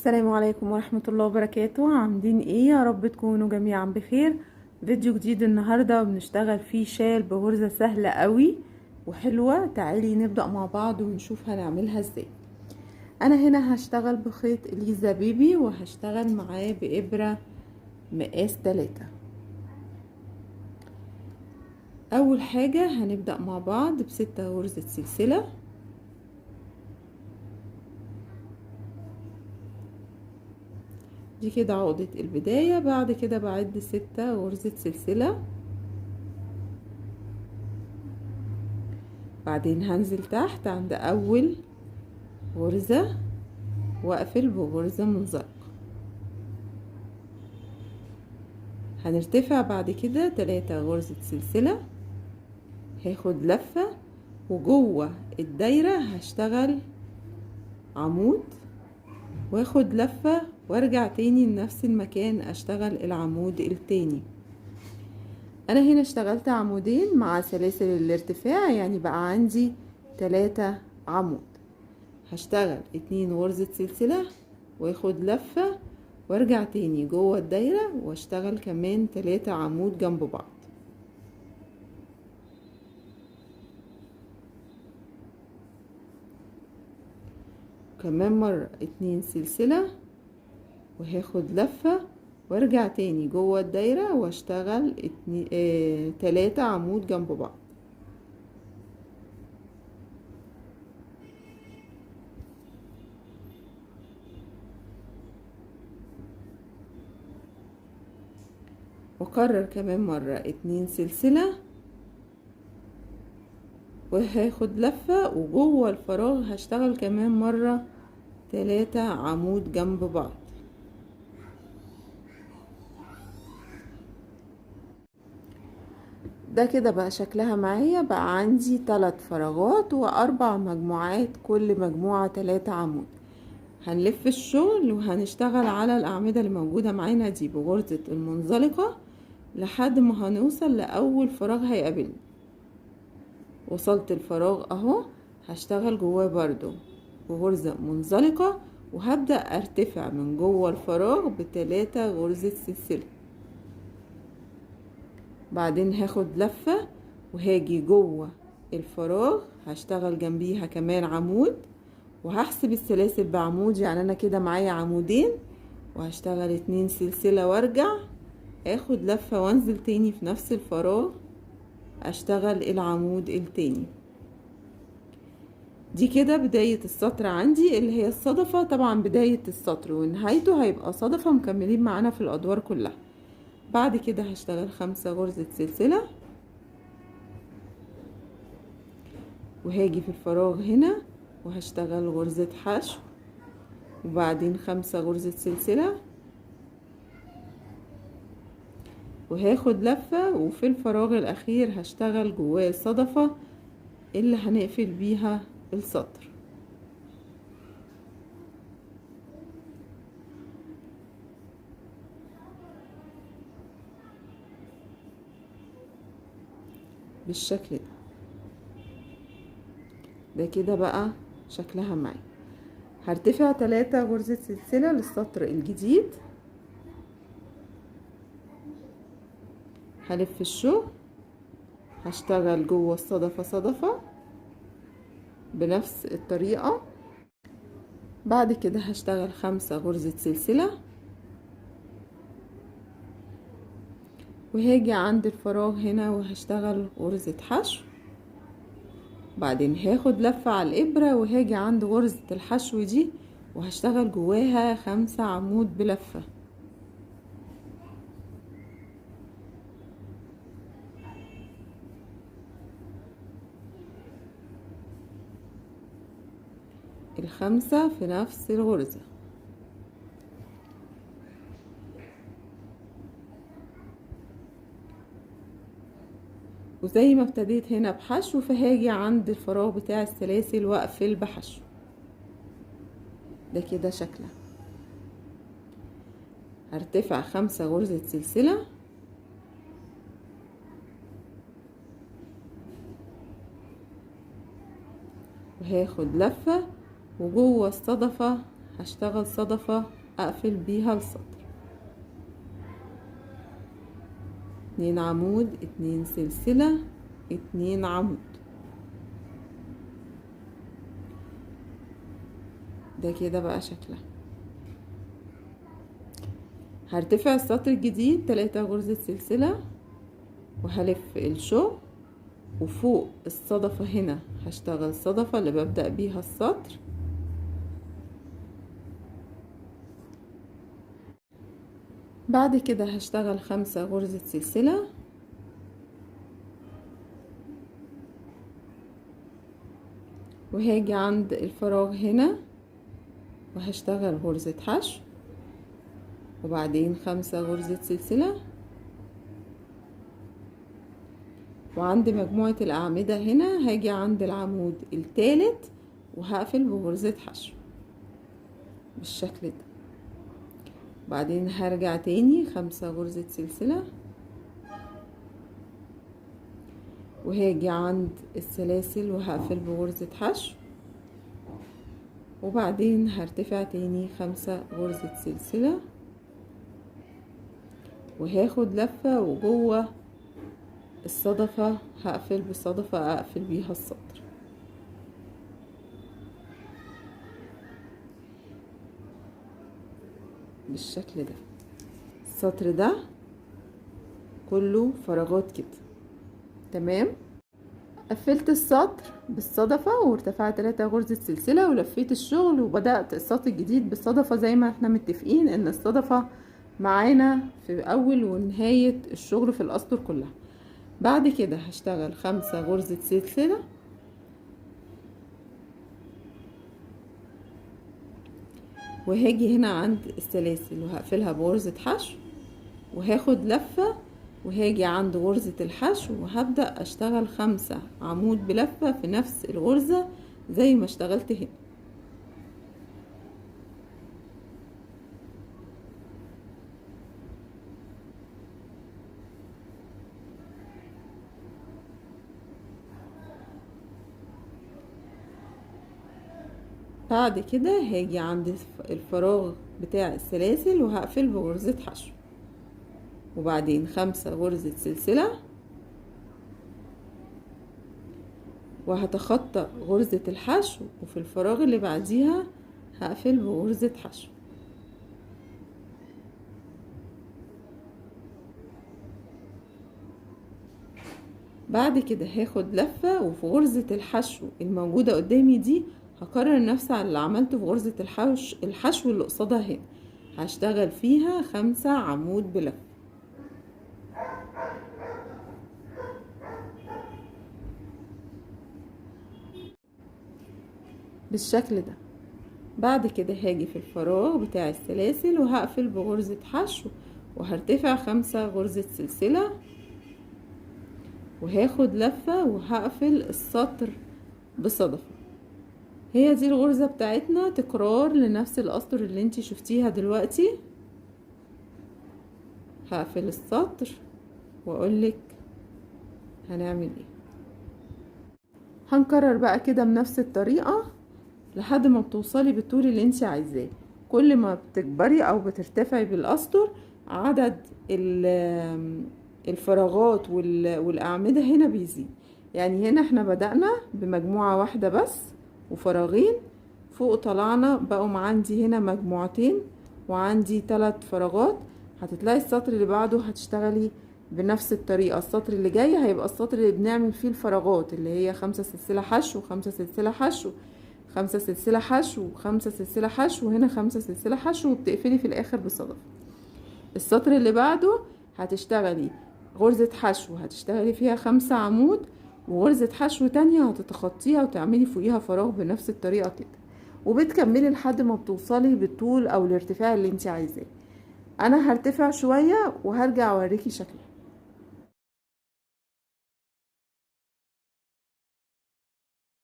السلام عليكم ورحمة الله وبركاته. عاملين ايه؟ يا رب تكونوا جميعا بخير. فيديو جديد النهاردة بنشتغل فيه شال بغرزة سهلة قوي وحلوة. تعالي نبدأ مع بعض ونشوف هنعملها ازاي. انا هنا هشتغل بخيط اليزا بيبي وهشتغل معاه بإبرة مقاس 3. اول حاجة هنبدأ مع بعض ب6 غرزة سلسلة، دي كده عقدة البداية. بعد كده بعد 6 غرزة سلسلة، بعدين هنزل تحت عند اول غرزة واقفل بغرزة منزلقة. هنرتفع بعد كده 3 غرزة سلسلة، هاخد لفة وجوه الدايرة هشتغل عمود واخد لفة وارجع تاني لنفس المكان اشتغل العمود التاني. انا هنا اشتغلت عمودين مع سلاسل الارتفاع، يعني بقى عندي 3 عمود. هشتغل 2 غرزة سلسلة واخد لفة وارجع تاني جوه الدايرة واشتغل كمان 3 عمود جنب بعض. كمان مرة 2 سلسلة وهاخد لفة وارجع تاني جوه الدايرة واشتغل 3 عمود جنب بعض. واكرر كمان مرة 2 سلسلة وهاخد لفة وجوه الفراغ هشتغل كمان مرة 3 عمود جنب بعض. ده كده بقى شكلها معايا. بقى عندي 3 فراغات و4 مجموعات، كل مجموعة 3 عمود. هنلف الشغل وهنشتغل على الأعمدة اللي موجودة معانا دي بغرزة المنزلقة لحد ما هنوصل لأول فراغ هيقابلني. وصلت الفراغ اهو، هشتغل جواه برضو بغرزة منزلقة وهبدأ ارتفع من جوه الفراغ ب3 غرزة سلسلة. بعدين هاخد لفة وهاجي جوه الفراغ هشتغل جنبيها كمان عمود وهحسب السلاسل بعمود، يعني انا كده معايا عمودين وهشتغل 2 سلسلة وارجع اخد لفة وانزل تاني في نفس الفراغ اشتغل العمود التاني. دي كده بداية السطر عندي اللي هي الصدفة. طبعا بداية السطر ونهايته هيبقى صدفة مكملين معانا في الادوار كلها. بعد كده هشتغل 5 غرزة سلسلة وهاجي في الفراغ هنا وهشتغل غرزة حشو وبعدين 5 غرزة سلسلة وهاخد لفة وفي الفراغ الاخير هشتغل جواه الصدفة اللي هنقفل بيها السطر. بالشكل ده. ده كده بقى شكلها معايا. هرتفع 3 غرزة سلسلة للسطر الجديد، هلف الشغل هشتغل جوه الصدفة صدفة بنفس الطريقة. بعد كده هشتغل 5 غرزة سلسلة وهاجي عند الفراغ هنا وهشتغل غرزة حشو. بعدين هاخد لفة على الإبرة وهاجي عند غرزة الحشو دي وهشتغل جواها 5 عمود بلفة. ال5 في نفس الغرزة. وزي ما ابتديت هنا بحشو فهاجي عند الفراغ بتاع السلاسل واقفل بحشو. ده كده شكلها. هرتفع 5 غرزة سلسلة وهاخد لفة وجوه الصدفة هشتغل صدفة اقفل بيها السطر. 2 عمود، 2 سلسلة، 2 عمود. ده كده بقى شكلها. هرتفع السطر الجديد 3 غرزة سلسلة وهلف الشغل، وفوق الصدفة هنا هشتغل صدفة اللي ببدأ بيها السطر. بعد كده هشتغل 5 غرزة سلسلة وهاجي عند الفراغ هنا وهشتغل غرزة حشو، وبعدين 5 غرزة سلسلة، وعند مجموعة الأعمدة هنا هاجي عند العمود الثالث وهقفل بغرزة حشو بالشكل ده. بعدين هرجع تاني 5 غرزة سلسلة وهاجي عند السلاسل وهقفل بغرزة حشو، وبعدين هرتفع تاني 5 غرزة سلسلة وهاخد لفة، وجوه الصدفة هقفل بصدفة اقفل بيها السطر بالشكل ده. السطر ده كله فراغات كده. تمام. قفلت السطر بالصدفة وارتفعت 3 غرزة سلسلة ولفيت الشغل، وبدأت السطر الجديد بالصدفة زي ما احنا متفقين ان الصدفة معانا في اول ونهاية الشغل في الاسطر كلها. بعد كده هشتغل 5 غرزة سلسلة وهاجي هنا عند السلاسل وهقفلها بغرزة حشو وهاخد لفة، وهاجي عند غرزة الحشو وهبدأ اشتغل 5 عمود بلفة في نفس الغرزة زي ما اشتغلت هنا. بعد كده هاجي عند الفراغ بتاع السلاسل وهقفل بغرزة حشو، وبعدين 5 غرزة سلسلة وهتخطى غرزة الحشو، وفي الفراغ اللي بعديها هقفل بغرزة حشو. بعد كده هاخد لفة، وفي غرزة الحشو الموجودة قدامي دي هكرر نفس اللي عملته في غرزة الحشو اللي قصادها هنا، هشتغل فيها 5 عمود بلفة بالشكل ده. بعد كده هاجي في الفراغ بتاع السلاسل وهقفل بغرزة حشو وهرتفع 5 غرزة سلسلة وهاخد لفة وهقفل السطر بصدفة. هي دي الغرزة بتاعتنا، تكرار لنفس الاسطر اللي انتي شفتيها دلوقتي. هقفل السطر واقولك هنعمل ايه. هنكرر بقى كده بنفس الطريقة لحد ما بتوصلي بالطول اللي انتي عايزاه. كل ما بتكبري او بترتفعي بالاسطر عدد الفراغات والاعمدة هنا بيزيد. يعني هنا احنا بدأنا بمجموعة واحدة بس وفراغين، فوق طلعنا بقوا عندي هنا مجموعتين وعندي 3 فراغات. هتطلعي السطر اللي بعده هتشتغلي بنفس الطريقة. السطر اللي جاي هيبقى السطر اللي بنعمل فيه الفراغات اللي هي 5 سلسلة حشو، 5 سلسلة حشو، 5 سلسلة حشو، 5 سلسلة حشو، وهنا 5 سلسلة حشو، وبتقفلي في الاخر بصدفة. السطر اللي بعده هتشتغلي غرزة حشو هتشتغلي فيها 5 عمود، وغرزة حشو تانية هتتخطيها وتعملي فوقيها فراغ بنفس الطريقة كده، وبتكملي لحد ما بتوصلي بالطول او الارتفاع اللي انت عايزاه. انا هرتفع شوية وهرجع اوريكي شكلها.